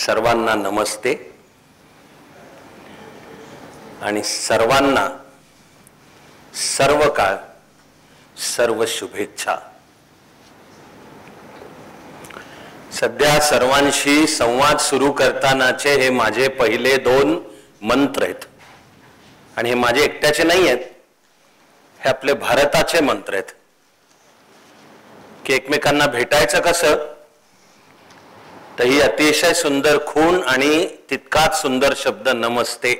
सर्वांना नमस्ते आणि सर्वांना सर्व काळ सर्व शुभेच्छा। सध्या सर्वांशी संवाद सुरू करतानाचे हे माझे पहिले 2 मंत्र आहेत आणि हे माझे एकट्याचे नाही आहेत, हे आपले भारताचे मंत्र आहेत की एकमेकांना भेटायचं कसं, तर ही अतिशय सुंदर खूण आणि तितकाच सुंदर शब्द नमस्ते।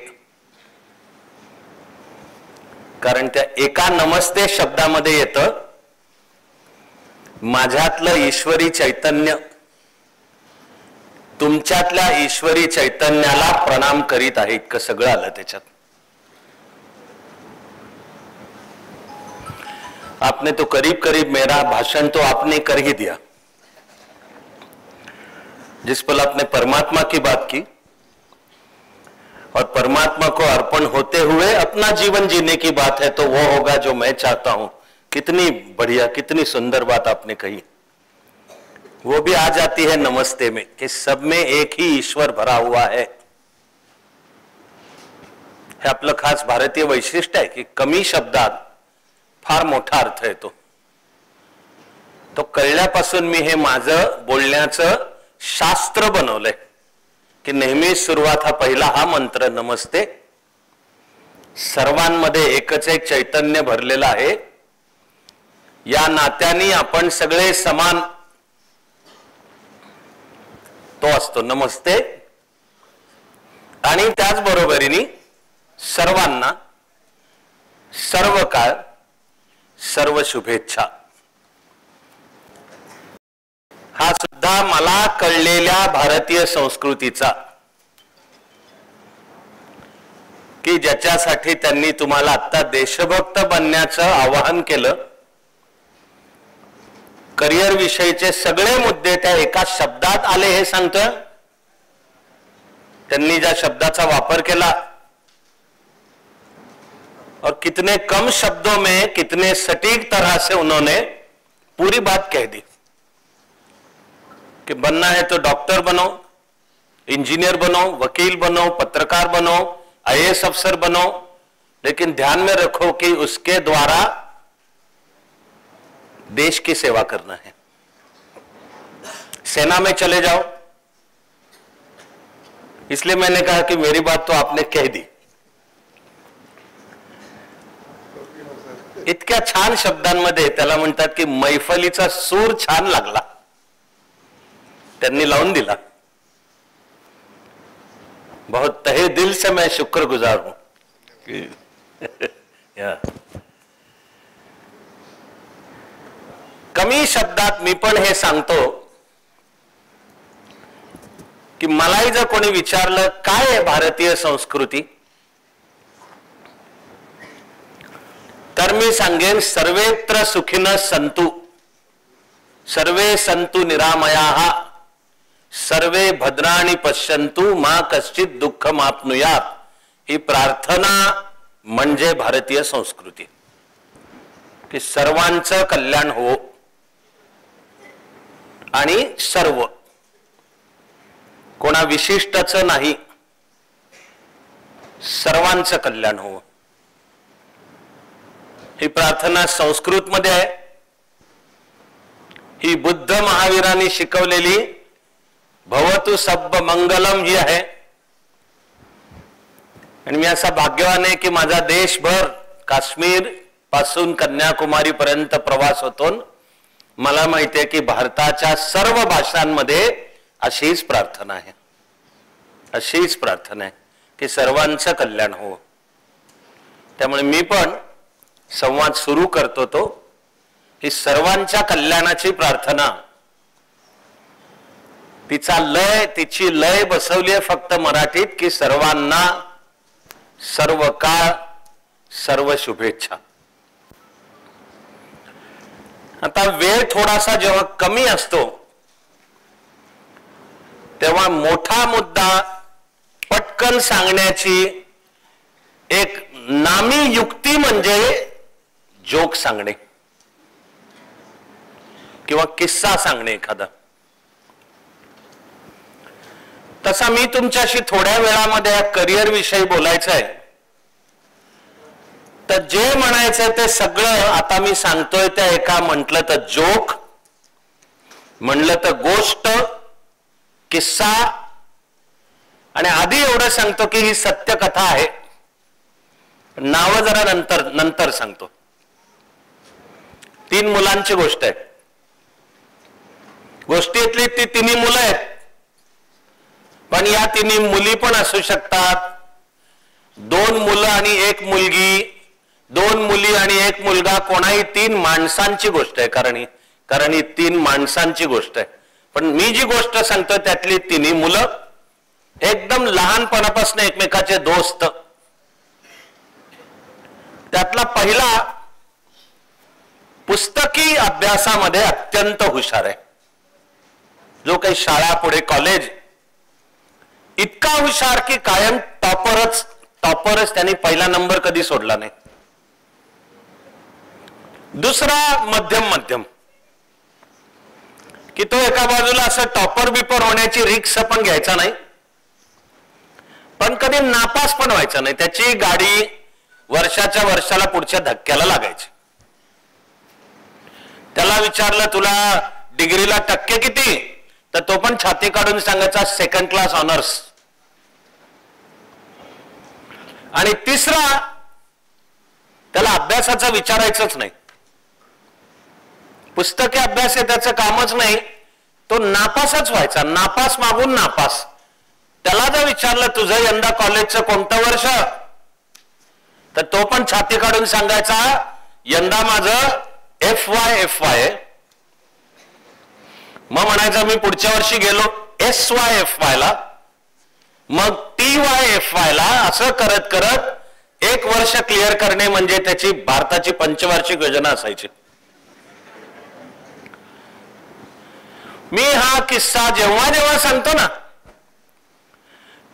कारण त्या एका नमस्ते शब्दामध्ये येतं माझ्यातलं ईश्वरी चैतन्य तुमच्यातल्या ईश्वरी चैतन्याला प्रणाम करीत आहे, इतकं सगळं आलं त्याच्यात। आपने तो करीब करीब मेरा भाषण तो आपने कर ही दिया। जिस पल आपने परमात्मा की बात की और परमात्मा को अर्पण होते हुए अपना जीवन जीने की बात है, तो वो होगा जो मैं चाहता हूं। कितनी बढ़िया, कितनी सुंदर बात आपने कही। वो भी आ जाती है नमस्ते में कि सब में एक ही ईश्वर भरा हुआ है। हे आपलं खास भारतीय वैशिष्ट्य आहे की कमी शब्दात फार मोठा अर्थ येतो। तो कळल्यापासून मी हे माझं बोलण्याचं शास्त्र बनवलंय की नेहमी सुरुवात हा पहिला हा मंत्र नमस्ते। सर्वांमध्ये एकच एक चैतन्य भरलेलं आहे, या नात्याने आपण सगळे समान, तो असतो नमस्ते। आणि त्याच बरोबरीने सर्वांना सर्व काळ सर्व शुभेच्छा। हा सुद्धा मला कळलेल्या भारतीय संस्कृतीचा की ज्याच्यासाठी त्यांनी तुम्हाला आता देशभक्त बनण्याचं आवाहन केलं। करिअर विषयीचे सगळे मुद्दे त्या एका शब्दात आले हे सांगतोय। त्यांनी ज्या शब्दाचा वापर केला और कितने कम शब्दों में कितने सटीक तरह से उन्होंने पूरी बात कह दी कि बनना है तो डॉक्टर बनो, इंजीनियर बनो, वकील बनो, पत्रकार बनो, आईएएस अफसर बनो, लेकिन ध्यान में रखो कि उसके द्वारा देश की सेवा करना है। सेना में चले जाओ, इसलिए मैंने कहा कि मेरी बात तो आपने कह दी। इतक्या छान शब्दांमध्ये त्याला म्हणतात की मैफलीचा सूर छान लागला, त्यांनी लावून दिला। बहुत तहे दिल से मैं शुक्रगुजार हूं। कमी शब्दात मी पण हे सांगतो की मलाही जर कोणी विचारलं काय आहे भारतीय संस्कृती, तर मी सांगेन सर्वेत्र सुखिनः सन्तु, सर्वे सन्तु निरामयाः, सर्वे भद्राणि पश्यन्तु मा कश्चित् दुःखमाप्नुयात्। ही प्रार्थना म्हणजे भारतीय संस्कृती की सर्वांचं कल्याण हो आणि सर्व, कोणा विशिष्टचं नाही, सर्वांचं कल्याण हो। ही प्रार्थना संस्कृत मध्ये आहे। ही बुद्ध महावीरांनी शिकवलेली भवतु सब्ब मंगलम ही आहे। आणि मी असा भाग्यवान आहे की माझा देशभर काश्मीर पासून कन्याकुमारी पर्यंत प्रवास होतो। मला माहिती आहे की भारताच्या सर्व भाषांमध्ये अशीच प्रार्थना आहे, अशीच प्रार्थना आहे की सर्वांचं कल्याण हो। त्यामुळे मी पण संवाद सुरू करतो तो ही सर्वांच्या कल्याणाची प्रार्थना। तिची लय बसवली आहे फक्त मराठीत की सर्वांना सर्व काळ सर्व शुभेच्छा। आता वेळ थोडासा जेव्हा कमी असतो तेव्हा मोठा मुद्दा पटकन सांगण्याची एक नामी युक्ती म्हणजे जोक सांगणे किंवा किस्सा सांगणे एखादा। तसा मी तुमच्याशी थोड्या वेळामध्ये या करिअर विषयी बोलायचं आहे, तर जे म्हणायचं ते सगळं आता मी सांगतोय त्या एका म्हटलं तर जोक, म्हणलं तर गोष्ट, किस्सा, आणि आधी एवढं सांगतो की ही सत्य कथा आहे, नावं जरा नंतर सांगतो. 3 मुलांची गोष्ट आहे. गोष्टीतली ती 3 मुलं आहेत, पण या 3 मुली पण असू शकतात, 2 मुलं आणि 1 मुलगी, 2 मुली आणि 1 मुलगा, कोणाही 3 माणसांची गोष्ट आहे. कारण ही 3 माणसांची गोष्ट आहे. पण मी जी गोष्ट सांगतोय त्यातली 3 मुलं एकदम लहानपणापासून एकमेकाचे दोस्त. त्यातला पहिला पुस्तकी अभ्यासामध्ये अत्यंत हुशार आहे, जो काही शाळा पुढे कॉलेज, इतका हुशार की कायम टॉपरच त्यांनी पहिला नंबर कधी सोडला नाही. दुसरा मध्यम की तो एका बाजूला असं टॉपर बिपर होण्याची रिक्स पण घ्यायचा नाही, पण कधी नापास पण व्हायचा नाही. त्याची गाडी वर्षाच्या वर्षाला पुढच्या धक्क्याला लागायची. त्याला विचारलं तुला डिग्रीला टक्के किती, तर तो पण छाती काढून सांगायचा 2nd क्लास ऑनर्स. आणि तिसरा, त्याला अभ्यासाचं विचारायचंच नाही, पुस्तकी अभ्यास आहे त्याचं कामच नाही, तो नापासच व्हायचा, नापास मागून नापास. त्याला जर विचारलं तुझं यंदा कॉलेजचं कोणतं वर्ष, तर तो पण छाती काढून सांगायचा यंदा माझं FY. मग म्हणायचं मी पुढच्या वर्षी गेलो SYFY ला, मग TYFY ला, असं करत करत 1 वर्ष क्लिअर करणे म्हणजे त्याची भारताची पंचवार्षिक योजना असायची. मी हा किस्सा जेव्हा सांगतो ना,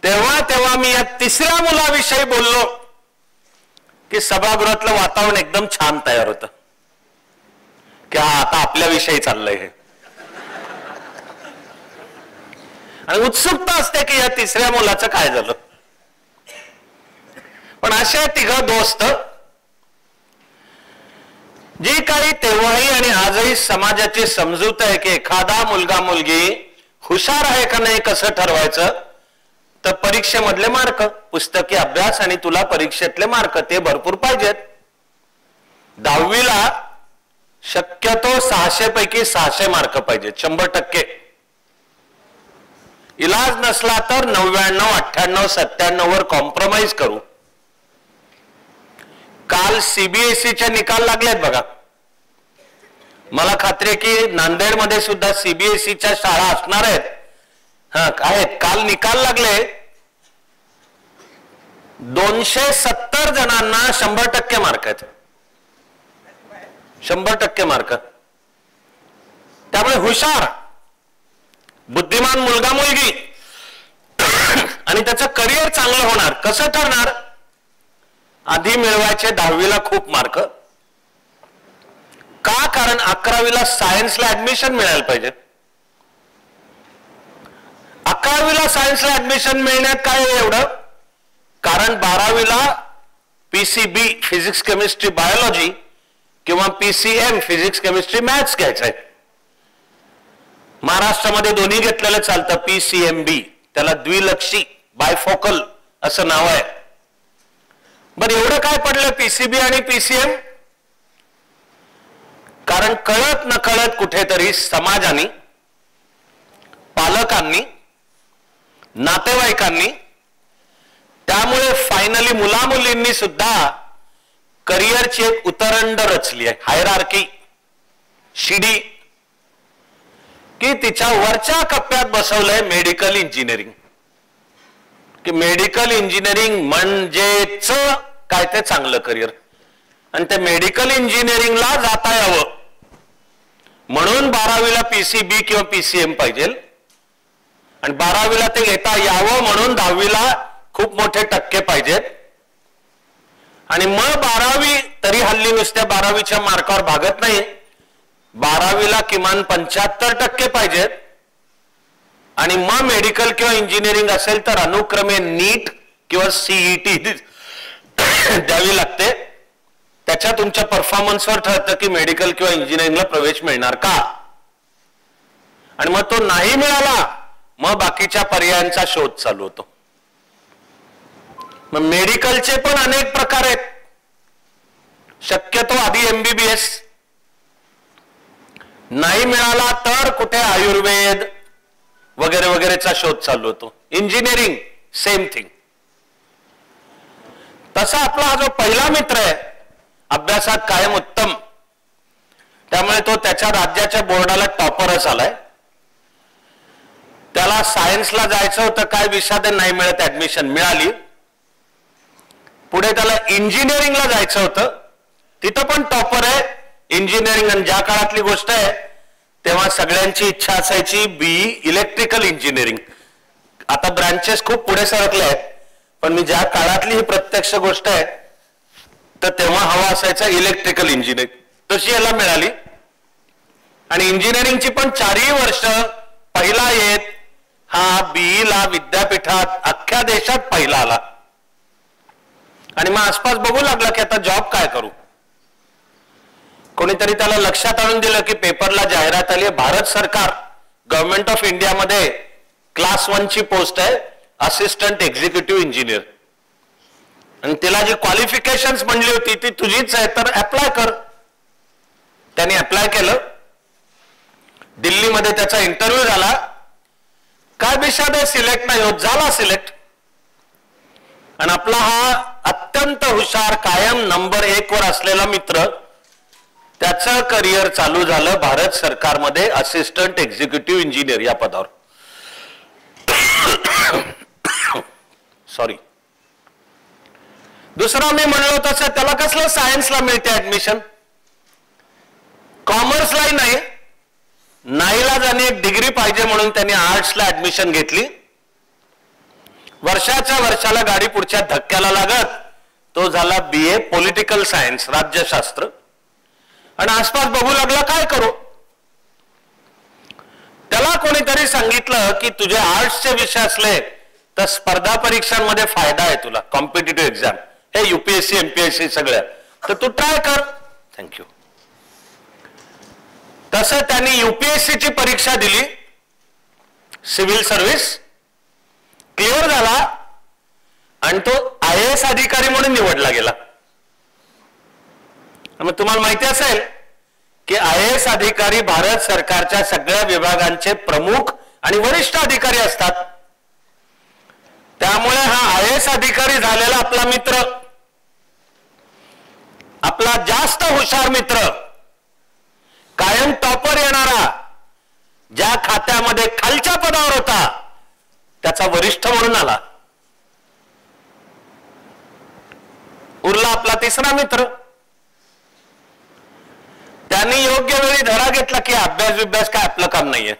तेव्हा मी या 3ऱ्या मुलाविषयी बोललो की सभागृहातलं वातावरण एकदम छान तयार होतं की हा आता आपल्याविषयी चाललंय हे, आणि उत्सुकता असते की या 3ऱ्या मुलाचं काय झालं. पण अशा 3 दोस्त जी काही तेव्हाही आणि आजही समाजाची समजूत आहे की एखादा मुलगा मुलगी हुशार आहे का नाही कसं ठरवायचं, तर परीक्षेमधले मार्क, पुस्तकी अभ्यास आणि तुला परीक्षेतले मार्क ते भरपूर पाहिजेत. 10वीला शक्यतो 600 पैकी 600 मार्क पाहिजेत, 100%. इलाज नसला तर 99, 98, 97 वर कॉम्प्रोमाइज करू. काल CBSEचे निकाल लागलेत बघा. मला खात्री आहे की नांदेडमध्ये सुद्धा CBSEच्या शाळा असणार आहेत. आहेत. काल निकाल लागले, 270 जणांना 100% मार्क आहेत. 100% मार्क. त्यामुळे हुशार बुद्धिमान मुलगा मुलगी आणि त्याचं करिअर चांगलं होणार. कसं ठरणार? आधी मिळवायचे 10वीला खूप मार्क. का? कारण 11वीला सायन्सला ऍडमिशन मिळायला पाहिजे. 11वीला सायन्सला ऍडमिशन मिळण्यात काय एवढं? कारण 12वीला PCB फिजिक्स केमिस्ट्री बायोलॉजी किंवा PCM फिजिक्स केमिस्ट्री मॅथ्स घ्यायचंय. महाराष्ट्रामध्ये दोन्ही घेतलेलं चालतं. PCMB, त्याला द्विलक्षी बायफोकल असं नाव आहे. बरं, एवढं काय पडलं PCB आणि PCM? कारण कळत नकळत कुठेतरी समाजाने, पालकांनी, नातेवाईकांनी, त्यामुळे फायनली मुलामुलींनी सुद्धा करिअरची एक उतरंड रचली आहे, हायरार्की, शिडी, की तिच्या वरच्या कप्प्यात बसवलंय मेडिकल इंजिनिअरिंग. की मेडिकल इंजिनिअरिंग म्हणजेच काय ते चांगलं करिअर, आणि ते मेडिकल इंजिनिअरिंगला जाता यावं म्हणून 12वीला PCB किंवा PCM पाहिजे, आणि 12वीला ते घेता यावं म्हणून 10वीला खूप मोठे टक्के पाहिजेत, आणि मग 12वी तरी हल्ली नुसत्या 12वीच्या मार्कावर भागत नाही. 12वीला किमान 75% पाहिजेत, आणि मग मेडिकल किंवा इंजिनिअरिंग असेल तर अनुक्रमे नीट किंवा सीईटी द्यावी लागते. त्याच्या तुमच्या परफॉर्मन्सवर ठरतं की मेडिकल किंवा इंजिनिअरिंगला प्रवेश मिळणार का. आणि मग तो नाही मिळाला मग बाकीच्या पर्यायांचा शोध चालू होतो. मग मेडिकलचे पण अनेक प्रकार आहेत. शक्यतो आधी MBBS, नाही मिळाला तर कुठे आयुर्वेद वगैरे वगैरेचा शोध चालू होतो. Engineering same thing. तसा आपला हा जो पहिला मित्र आहे अभ्यासात कायम उत्तम, त्यामुळे तो त्याच्या राज्याच्या बोर्डाला टॉपरच आलाय. त्याला सायन्सला जायचं होतं, काय विषयात नाही मिळत, ऍडमिशन मिळाली. पुढे त्याला इंजिनिअरिंगला जायचं होतं, तिथं पण टॉपर आहे इंजिनिअरिंग. आणि ज्या काळातली गोष्ट आहे तेव्हा सगळ्यांची इच्छा असायची BE इलेक्ट्रिकल इंजिनिअरिंग. आता ब्रांचेस खूप पुढे सरकले आहेत, पण मी ज्या काळातली ही प्रत्यक्ष गोष्ट आहे तर तेव्हा हवा असायचा इलेक्ट्रिकल इंजिनिअरिंग. तशी याला मिळाली. आणि इंजिनिअरिंगची पण 4ही वर्ष पहिला येत हा BE ला विद्यापीठात अख्ख्या देशात पहिला आला. आणि मग आसपास बघू लागला की आता जॉब काय करू. कोणीतरी त्याला लक्षात आणून दिलं की पेपरला जाहिरात आली, भारत सरकार गव्हर्नमेंट ऑफ इंडियामध्ये क्लास 1 ची पोस्ट आहे, असिस्टंट एक्झिक्युटिव्ह इंजिनियर. आणि तिला जी क्वालिफिकेशन्स म्हणली होती ती तुझीच आहे तर अप्लाय कर. त्याने अप्लाय केलं. दिल्लीमध्ये त्याचा इंटरव्ह्यू झाला. काय विषयात सिलेक्ट नाही होत, झाला सिलेक्ट. आणि आपला हा अत्यंत हुशार कायम नंबर 1 वर असलेला मित्र, त्याचं करिअर चालू झालं भारत सरकारमध्ये असिस्टंट एक्झिक्युटिव्ह इंजिनियर या पदावर. सॉरी. दुसरा मी म्हणलो तसं त्याला कसलं सायन्सला मिळते ऍडमिशन, कॉमर्सलाही नाही. नाईलाजाने एक डिग्री पाहिजे म्हणून त्यांनी आर्ट्सला ऍडमिशन घेतली. वर्षाच्या वर्षाला गाडी पुढच्या धक्क्याला लागत तो झाला BA पॉलिटिकल सायन्स, राज्यशास्त्र. आणि आसपास बघू लागला काय करू. त्याला कोणीतरी सांगितलं की तुझे आर्ट्सचे विषय असले तर स्पर्धा परीक्षांमध्ये फायदा आहे तुला, कॉम्पिटिटिव्ह एक्झाम, हे UPSC MPSC सगळ्या, तर तू ट्राय कर. थँक्यू. तसं त्यांनी UPSC ची परीक्षा दिली, सिव्हिल सर्व्हिस क्लिअर झाला आणि तो IAS अधिकारी म्हणून निवडला गेला. मग तुम्हाला माहिती असेल की IAS अधिकारी भारत सरकारच्या सगळ्या विभागांचे प्रमुख आणि वरिष्ठ अधिकारी असतात. त्यामुळे हा IAS अधिकारी झालेला आपला मित्र, आपला जास्त हुशार मित्र, कायम टॉपर येणारा, ज्या खात्यामध्ये खालच्या पदावर होता त्याचा वरिष्ठ म्हणून आला. उरला आपला तिसरा मित्र. त्यांनी योग्य वेळी धडा घेतला की अभ्यास काय आपलं काम नाहीये.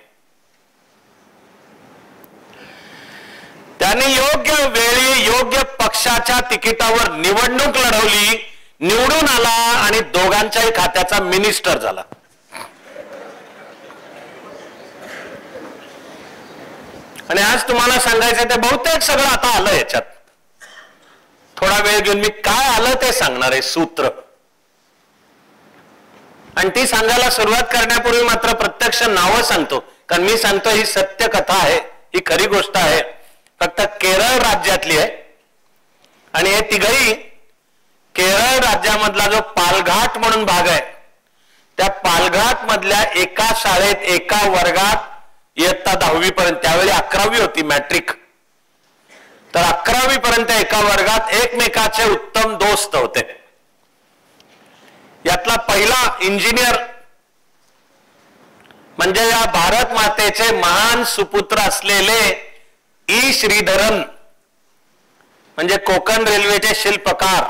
त्यांनी योग्य वेळी योग्य पक्षाच्या तिकिटावर निवडणूक लढवली, निवडून आला आणि दोघांच्याही खात्याचा मिनिस्टर झाला. आणि आज तुम्हाला सांगायचं ते बहुतेक सगळं आता आलं याच्यात. थोडा वेळ घेऊन मी काय आलं ते सांगणार आहे, सूत्र. आणि ती सांगायला सुरुवात करण्यापूर्वी मात्र प्रत्यक्ष नावं सांगतो, कारण मी सांगतो ही सत्य कथा आहे, ही खरी गोष्ट आहे. फक्त केरळ राज्यातली आहे. आणि हे तिघही केरळ राज्यामधला जो पालघाट म्हणून भाग आहे त्या पालघाट मधल्या एका शाळेत एका वर्गात इयत्ता 10वी पर्यंत, त्यावेळी 11वी होती मॅट्रिक, तर 11वी पर्यंत एका वर्गात एकमेकाचे उत्तम दोस्त होते. यातला पहिला इंजिनियर म्हणजे या भारत मातेचे महान सुपुत्र असलेले E. श्रीधरन, म्हणजे कोकण रेल्वेचे शिल्पकार.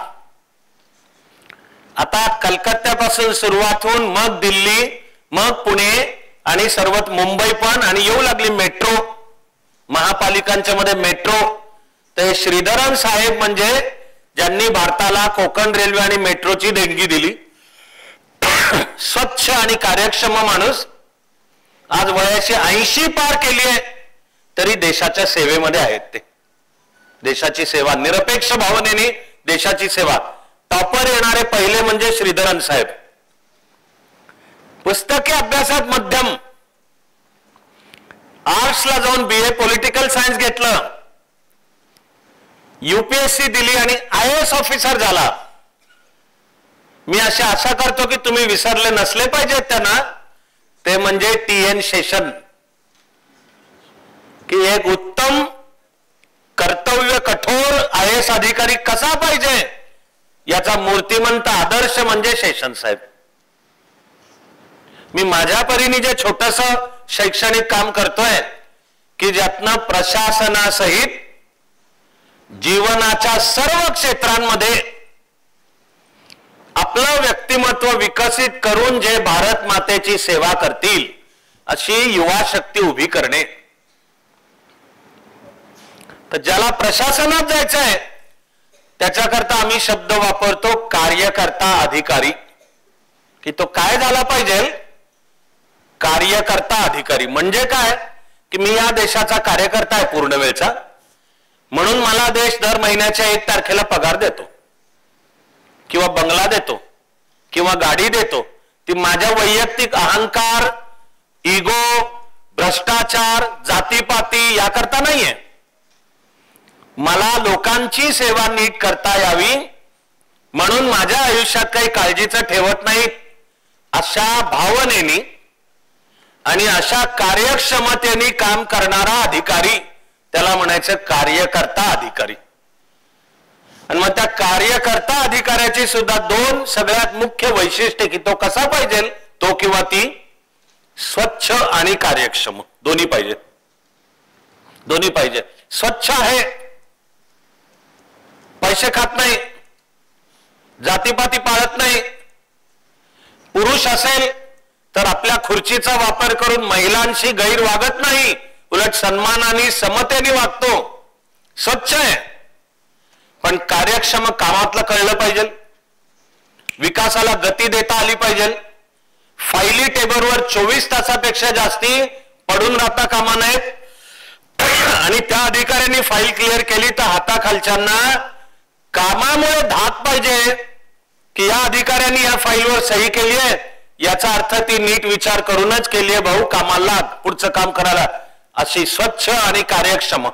आता कलकत्त्यापासून सुरुवात होऊन मग दिल्ली, मग पुणे आणि सर्वात मुंबई पण, आणि येऊ लागली मेट्रो, महापालिकांच्या मध्ये मेट्रो. तर श्रीधरन साहेब म्हणजे ज्यांनी भारताला कोकण रेल्वे आणि मेट्रोची देणगी दिली. स्वच्छ आणि कार्यक्षम माणूस. आज वयाची 80 पार केली आहे तरी देशाच्या सेवेमध्ये आहेत. ते देशाची सेवा, निरपेक्ष भावनेने देशाची सेवा. टॉपर येणारे पहिले म्हणजे श्रीधरन साहेब. पुस्तकी अभ्यासात मध्यम, आर्ट्सला जाऊन BA पॉलिटिकल सायन्स घेतलं, UPSC दिली आणि IAS ऑफिसर झाला. मी अशी आशा करतो की तुम्ही विसरले नसले पाहिजेत त्यांना. ते म्हणजे TN शेषन, की एक उत्तम कर्तव्य कठोर IAS अधिकारी कसा पाहिजे याचा मूर्तिमंत आदर्श म्हणजे शेषन साहेब. मी माझ्या परीने जे छोटस शैक्षणिक काम करतोय की ज्यातनं प्रशासनासहित जीवनाच्या सर्व क्षेत्रांमध्ये आपलं व्यक्तिमत्व विकसित करून जे भारत मातेची सेवा करतील अशी युवा शक्ती उभी करणे. तर ज्याला प्रशासनात जायचंय त्याच्याकरता आम्ही शब्द वापरतो कार्यकर्ता अधिकारी, की तो काय झाला पाहिजे, कार्यकर्ता अधिकारी. म्हणजे काय की मी या देशाचा कार्यकर्ता आहे पूर्ण वेळचा, म्हणून मला देश दर महिन्याच्या 1 तारखेला पगार देतो किंवा बंगला देतो किंवा गाडी देतो. ती माझ्या वैयक्तिक अहंकार, इगो, भ्रष्टाचार, जातीपाती याकरता नाहीये. मला लोकांची सेवा नीट करता यावी म्हणून माझ्या आयुष्यात काही काळजीचं ठेवत नाही अशा भावनेनी आणि अशा कार्यक्षमतेने काम करणारा अधिकारी, त्याला म्हणायचं कार्यकर्ता अधिकारी. आणि मग त्या कार्यकर्ता अधिकाऱ्याची सुद्धा 2 सगळ्यात मुख्य वैशिष्ट्ये, की तो कसा पाहिजे, तो किंवा ती स्वच्छ आणि कार्यक्षम दोन्ही पाहिजेत. दोन्ही पाहिजे. स्वच्छ आहे, पैसे खात नाही, जातीपाती पाळत नाही. पुरुष असेल तर आपल्या खुर्चीचा वापर करून महिलांशी गैर वागत नाही, उलट सन्मानाने समतेने वागतो. स्वच्छ आहे, पण कार्यक्षम कामातलं कळलं पाहिजे, विकासाला गती देता आली पाहिजे. फाईली टेबलवर 24 तासापेक्षा जास्ती पडून राहता कामा नयेत. आणि त्या अधिकाऱ्यांनी फाईल क्लिअर केली तर हाताखालच्यांना कामामुळे धाक पाहिजे की या अधिकाऱ्यांनी या फाईलवर सही केली आहे, याचा अर्थ ती नीट विचार करूनच केली आहे, भाऊ कामाला लाग, पुढचं काम करायला. अशी स्वच्छ आणि कार्यक्षम